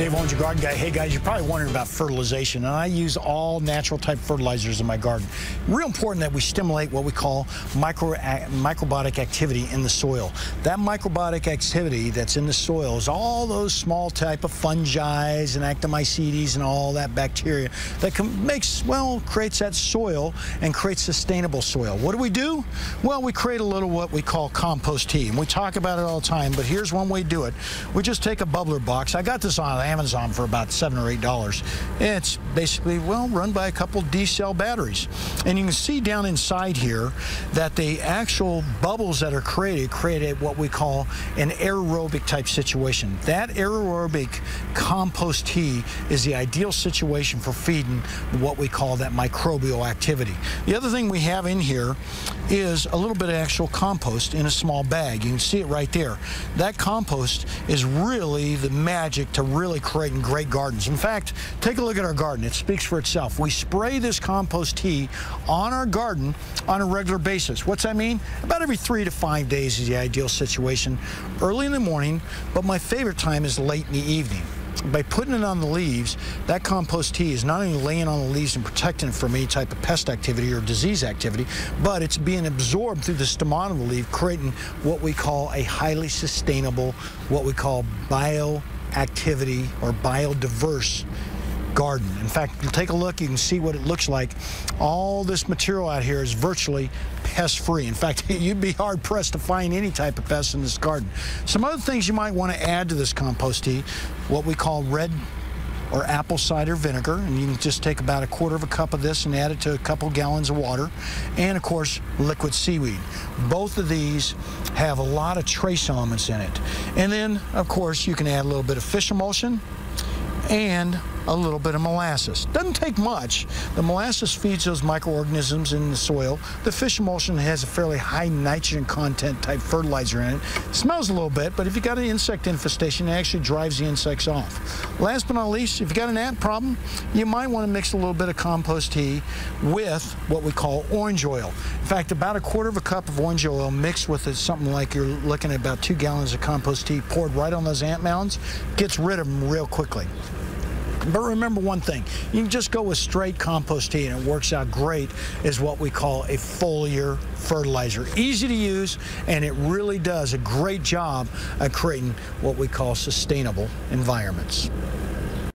Dave Owens, your garden guy. Hey guys, you're probably wondering about fertilization, and I use all natural type fertilizers in my garden. Real important that we stimulate what we call microbiotic activity in the soil. That microbiotic activity that's in the soil is all those small type of fungi and actomycetes and all that bacteria that creates that soil and creates sustainable soil. What do? Well, we create a little what we call compost tea, and we talk about it all the time, but here's one way to do it. We just take a bubbler box. I got this on Amazon for about $7 or $8. It's basically, run by a couple D-cell batteries. And you can see down inside here that the actual bubbles that are created what we call an aerobic type situation. That aerobic compost tea is the ideal situation for feeding what we call that microbial activity. The other thing we have in here is a little bit of actual compost in a small bag. You can see it right there. That compost is really the magic to really creating great gardens. In fact, take a look at our garden. It speaks for itself. We spray this compost tea on our garden on a regular basis. What's that mean? About every 3 to 5 days is the ideal situation. Early in the morning, but my favorite time is late in the evening. By putting it on the leaves, that compost tea is not only laying on the leaves and protecting it from any type of pest activity or disease activity, but it's being absorbed through the stomata of the leaf, creating what we call a highly sustainable, what we call bioactivity or biodiverse garden. In fact, take a look, you can see what it looks like. All this material out here is virtually pest-free. In fact, you'd be hard-pressed to find any type of pest in this garden. Some other things you might want to add to this compost tea, what we call red or apple cider vinegar, and you can just take about 1/4 cup of this and add it to a couple gallons of water, and of course liquid seaweed. Both of these have a lot of trace elements in it. And then of course you can add a little bit of fish emulsion and a little bit of molasses. Doesn't take much. The molasses feeds those microorganisms in the soil. The fish emulsion has a fairly high nitrogen content type fertilizer in it. Smells a little bit, but if you got an insect infestation, it actually drives the insects off. Last but not least, if you got an ant problem, you might want to mix a little bit of compost tea with what we call orange oil. In fact, about 1/4 cup of orange oil mixed with something like you're looking at about 2 gallons of compost tea poured right on those ant mounds, gets rid of them real quickly. But remember one thing, you can just go with straight compost tea and it works out great, is what we call a foliar fertilizer. Easy to use, and it really does a great job at creating what we call sustainable environments.